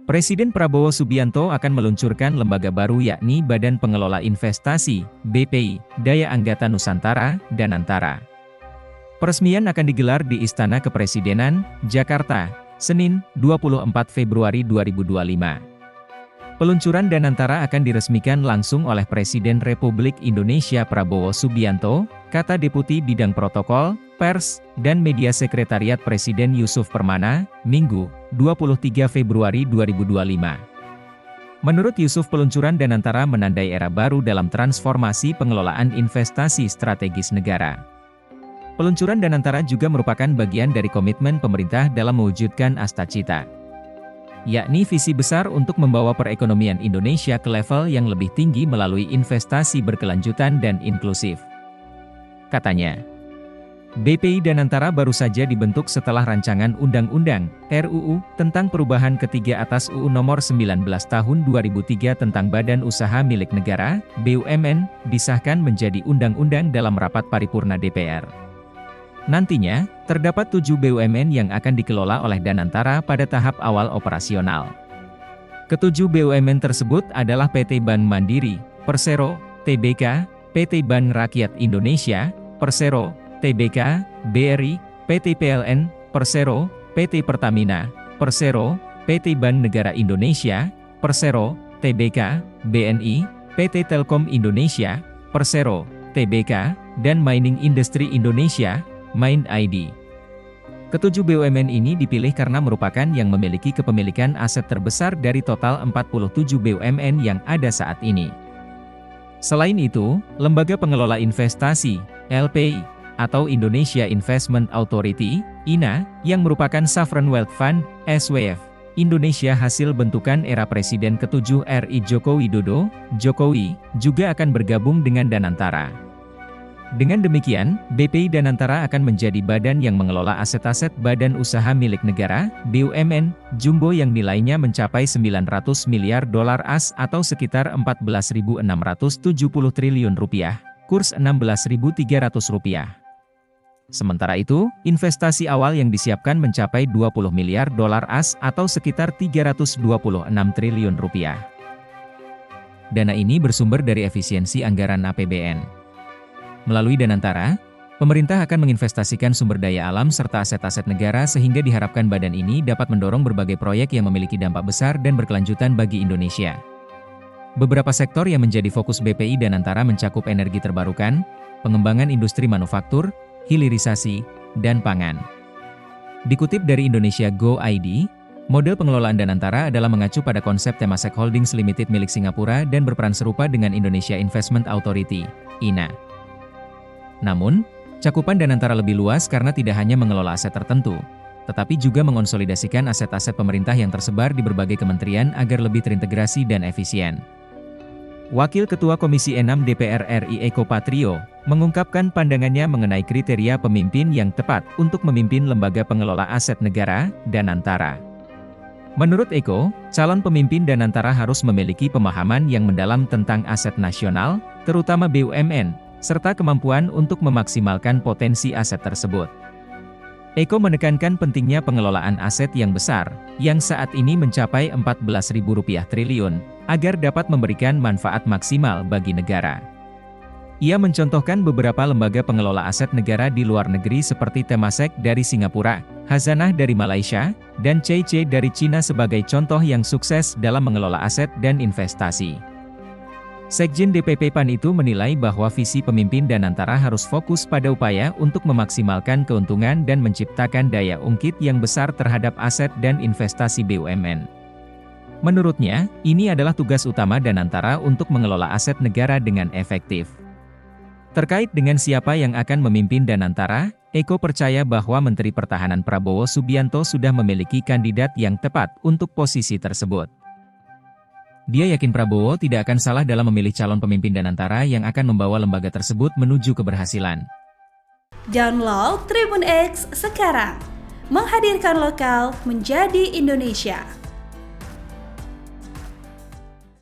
Presiden Prabowo Subianto akan meluncurkan lembaga baru yakni Badan Pengelola Investasi, BPI, Daya Anggata Nusantara, Danantara. Peresmian akan digelar di Istana Kepresidenan, Jakarta, Senin, 24 Februari 2025. Peluncuran Danantara akan diresmikan langsung oleh Presiden Republik Indonesia Prabowo Subianto, kata Deputi Bidang Protokol, Pers, dan Media Sekretariat Presiden Yusuf Permana, Minggu, 23 Februari 2025. Menurut Yusuf, peluncuran Danantara menandai era baru dalam transformasi pengelolaan investasi strategis negara. Peluncuran Danantara juga merupakan bagian dari komitmen pemerintah dalam mewujudkan Astacita, yakni visi besar untuk membawa perekonomian Indonesia ke level yang lebih tinggi melalui investasi berkelanjutan dan inklusif. Katanya, BPI Danantara baru saja dibentuk setelah rancangan Undang-Undang (RUU) tentang perubahan ketiga atas UU Nomor 19 Tahun 2003 tentang Badan Usaha Milik Negara (BUMN) disahkan menjadi undang-undang dalam rapat paripurna DPR. Nantinya, terdapat 7 BUMN yang akan dikelola oleh Danantara pada tahap awal operasional. Ketujuh BUMN tersebut adalah PT Bank Mandiri, Persero, Tbk, PT Bank Rakyat Indonesia, Persero, Tbk, BRI, PT PLN, Persero, PT Pertamina, Persero, PT Bank Negara Indonesia, Persero, Tbk, BNI, PT Telkom Indonesia, Persero, Tbk, dan Mining Industry Indonesia, Mind ID. Ketujuh BUMN ini dipilih karena merupakan yang memiliki kepemilikan aset terbesar dari total 47 BUMN yang ada saat ini. Selain itu, Lembaga Pengelola Investasi, LPI, atau Indonesia Investment Authority, INA, yang merupakan Sovereign Wealth Fund, SWF, Indonesia hasil bentukan era Presiden ke-7 RI Joko Widodo, Jokowi, juga akan bergabung dengan Danantara. Dengan demikian, BPI Danantara akan menjadi badan yang mengelola aset-aset Badan Usaha Milik Negara, BUMN, jumbo yang nilainya mencapai 900 miliar dolar AS atau sekitar 14.670 triliun rupiah, kurs Rp16.300. Sementara itu, investasi awal yang disiapkan mencapai 20 miliar dolar AS atau sekitar 326 triliun rupiah. Dana ini bersumber dari efisiensi anggaran APBN. Melalui Danantara, pemerintah akan menginvestasikan sumber daya alam serta aset-aset negara sehingga diharapkan badan ini dapat mendorong berbagai proyek yang memiliki dampak besar dan berkelanjutan bagi Indonesia. Beberapa sektor yang menjadi fokus BPI Danantara mencakup energi terbarukan, pengembangan industri manufaktur, hilirisasi, dan pangan. Dikutip dari Indonesia Go ID, model pengelolaan Danantara adalah mengacu pada konsep Temasek Holdings Limited milik Singapura dan berperan serupa dengan Indonesia Investment Authority, INA. Namun, cakupan Danantara lebih luas karena tidak hanya mengelola aset tertentu, tetapi juga mengonsolidasikan aset-aset pemerintah yang tersebar di berbagai kementerian agar lebih terintegrasi dan efisien. Wakil Ketua Komisi 6 DPR RI Eko Patrio, mengungkapkan pandangannya mengenai kriteria pemimpin yang tepat untuk memimpin lembaga pengelola aset negara, Danantara. Menurut Eko, calon pemimpin Danantara harus memiliki pemahaman yang mendalam tentang aset nasional, terutama BUMN, serta kemampuan untuk memaksimalkan potensi aset tersebut. Eko menekankan pentingnya pengelolaan aset yang besar, yang saat ini mencapai Rp14.000 triliun, agar dapat memberikan manfaat maksimal bagi negara. Ia mencontohkan beberapa lembaga pengelola aset negara di luar negeri seperti Temasek dari Singapura, Khazanah dari Malaysia, dan CIC dari Cina sebagai contoh yang sukses dalam mengelola aset dan investasi. Sekjen DPP PAN itu menilai bahwa visi pemimpin Danantara harus fokus pada upaya untuk memaksimalkan keuntungan dan menciptakan daya ungkit yang besar terhadap aset dan investasi BUMN. Menurutnya, ini adalah tugas utama Danantara untuk mengelola aset negara dengan efektif. Terkait dengan siapa yang akan memimpin Danantara, Eko percaya bahwa Menteri Pertahanan Prabowo Subianto sudah memiliki kandidat yang tepat untuk posisi tersebut. Dia yakin Prabowo tidak akan salah dalam memilih calon pemimpin Danantara yang akan membawa lembaga tersebut menuju keberhasilan. Download Tribun X sekarang, menghadirkan lokal menjadi Indonesia.